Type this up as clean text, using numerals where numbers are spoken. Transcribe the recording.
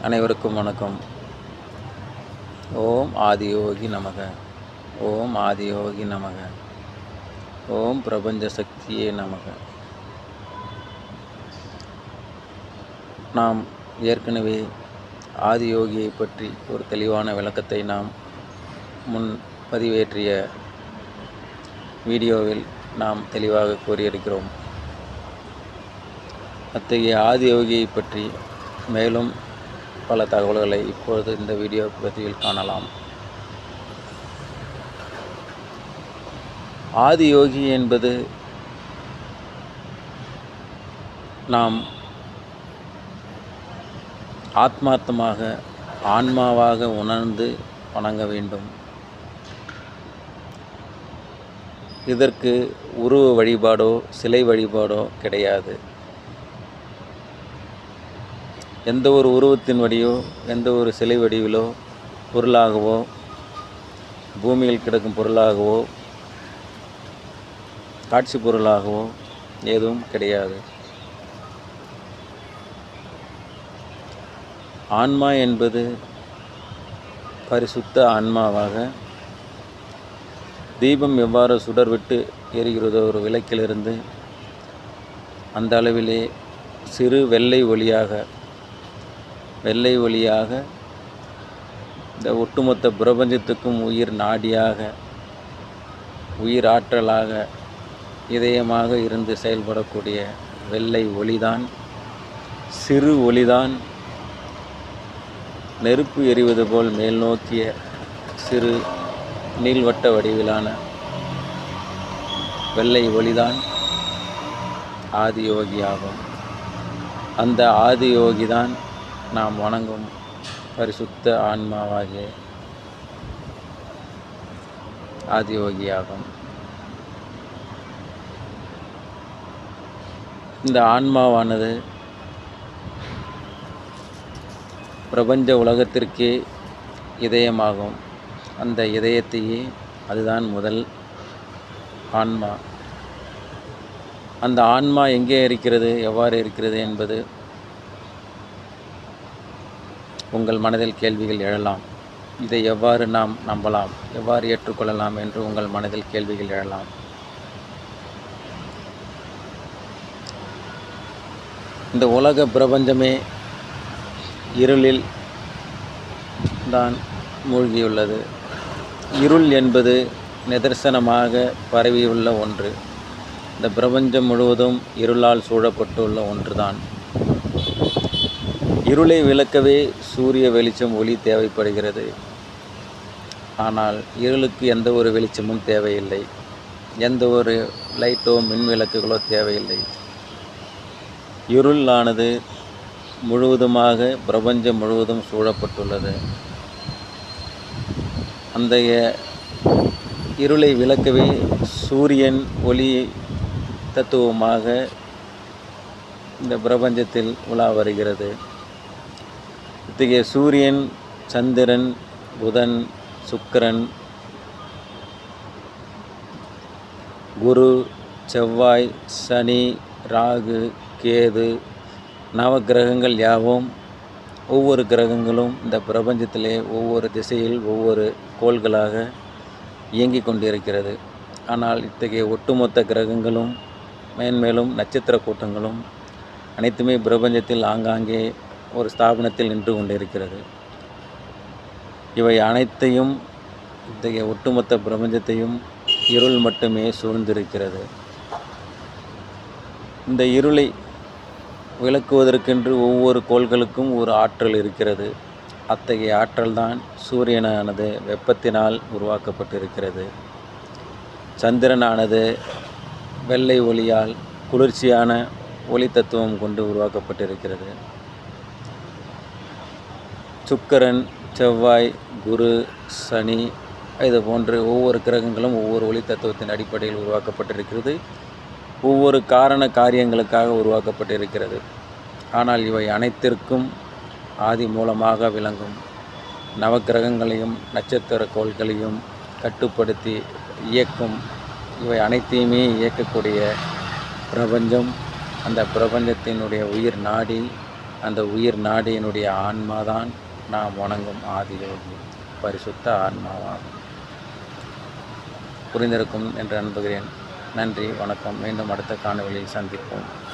அனைவருக்கும் வணக்கம். ஓம் ஆதியோகி நமக. ஓம் ஆதியோகி நமக. ஓம் பிரபஞ்ச சக்தியே நமக. நாம் ஏற்கனவே ஆதியோகியை பற்றி ஒரு தெளிவான விளக்கத்தை நாம் முன் பதிவேற்றிய வீடியோவில் நாம் தெளிவாக கூறியிருக்கிறோம். அத்தகைய ஆதியோகியை பற்றி மேலும் பல தகவல்களை இப்பொழுது இந்த வீடியோ பதிவில் காணலாம். ஆதியோகி என்பது நாம் ஆத்மார்த்தமாக ஆன்மாவாக உணர்ந்து வணங்க வேண்டும். இதற்கு உருவ வழிபாடோ சிலை வழிபாடோ கிடையாது. எந்த ஒரு உருவத்தின் வடிவோ எந்த ஒரு சிலை வடிவிலோ பொருளாகவோ பூமியில் கிடக்கும் பொருளாகவோ காட்சி பொருளாகவோ எதுவும் கிடையாது. ஆன்மா என்பது பரிசுத்த ஆன்மாவாக தீபம் எவ்வாறு சுடர்விட்டு எரிகிறதோ ஒரு விளக்கிலிருந்து அந்த அளவிலே சிறு வெள்ளை ஒளியாக இந்த ஒட்டுமொத்த பிரபஞ்சத்துக்கும் உயிர் நாடியாக உயிர் ஆற்றலாக இதயமாக இருந்து செயல்படக்கூடிய வெள்ளை ஒளிதான், சிறு ஒளிதான், நெருப்பு எரிவது போல் மேல் நோக்கிய சிறு நீள்வட்ட வடிவிலான வெள்ளை ஒளிதான் ஆதியோகியாகும். அந்த ஆதியோகிதான் நாம் வணங்கும் பரிசுத்த ஆன்மாவாகிய ஆதியோகியாகும். இந்த ஆன்மாவானது பிரபஞ்ச உலகத்திற்கே இதயமாகும். அந்த இதயத்தையே அதுதான் முதல் ஆன்மா. அந்த ஆன்மா எங்கே இருக்கிறது, எவ்வாறு இருக்கிறது என்பது உங்கள் மனதில் கேள்விகள் எழலாம். இதை எவ்வாறு நாம் நம்பலாம், எவ்வாறு ஏற்றுக்கொள்ளலாம் என்று உங்கள் மனதில் கேள்விகள் எழலாம். இந்த உலக பிரபஞ்சமே இருளில் தான் மூழ்கியுள்ளது. இருள் என்பது நிதர்சனமாக பரவியுள்ள ஒன்று. இந்த பிரபஞ்சம் முழுவதும் இருளால் சூழப்பட்டுள்ள ஒன்றுதான். இருளை விளக்கவே சூரிய வெளிச்சம் ஒளி தேவைப்படுகிறது. ஆனால் இருளுக்கு எந்த ஒரு வெளிச்சமும் தேவையில்லை. எந்த ஒரு லைட்டோ மின் விளக்குகளோ தேவையில்லை. இருளானது முழுவதுமாக பிரபஞ்சம் முழுவதும் சூழப்பட்டுள்ளது. அந்த இருளை விளக்கவே சூரியன் ஒளி தத்துவமாக இந்த பிரபஞ்சத்தில் உலா வருகிறது. இத்தகைய சூரியன், சந்திரன், புதன், சுக்கிரன், குரு, செவ்வாய், சனி, ராகு, கேது, நவக்கிரகங்கள் யாவும் ஒவ்வொரு கிரகங்களும் இந்த பிரபஞ்சத்திலே ஒவ்வொரு திசையில் ஒவ்வொரு கோள்களாக இயங்கிக் கொண்டிருக்கிறது. ஆனால் இத்தகைய ஒட்டுமொத்த கிரகங்களும் மேன்மேலும் நட்சத்திர கூட்டங்களும் அனைத்துமே பிரபஞ்சத்தில் ஆங்காங்கே ஒரு ஸ்தாபனத்தில் நின்று கொண்டிருக்கிறது. இவை அனைத்தையும் இத்தகைய ஒட்டுமொத்த பிரபஞ்சத்தையும் இருள் மட்டுமே சூழ்ந்திருக்கிறது. இந்த இருளை விளக்குவதற்கென்று ஒவ்வொரு கோள்களுக்கும் ஒரு ஆற்றல் இருக்கிறது. அத்தகைய ஆற்றல்தான் சூரியனானது வெப்பத்தினால் உருவாக்கப்பட்டிருக்கிறது. சந்திரனானது வெள்ளை ஒளியால் குளிர்ச்சியான ஒளி தத்துவம் கொண்டு உருவாக்கப்பட்டிருக்கிறது. சுக்கிரன், செவ்வாய், குரு, சனி இது போன்று ஒவ்வொரு கிரகங்களும் ஒவ்வொரு ஒளி தத்துவத்தின் அடிப்படையில் உருவாக்கப்பட்டிருக்கிறது. ஒவ்வொரு காரண காரியங்களுக்காக உருவாக்கப்பட்டிருக்கிறது. ஆனால் இவை அனைத்திற்கும் ஆதி மூலமாக விளங்கும் நவக்கிரகங்களையும் நட்சத்திர கோள்களையும் கட்டுப்படுத்தி இயக்கும் இவை அனைத்தையுமே இயக்கக்கூடிய பிரபஞ்சம், அந்த பிரபஞ்சத்தினுடைய உயிர் நாடி அந்த உயிர் நாடியினுடைய ஆன்மாதான் நாம் வணங்கும் ஆதியோகி, பரிசுத்த ஆன்மாவாகும். புரிந்திருக்கும் என்று நம்புகிறேன். நன்றி, வணக்கம். மீண்டும் அடுத்த காணொளியில் சந்திப்போம்.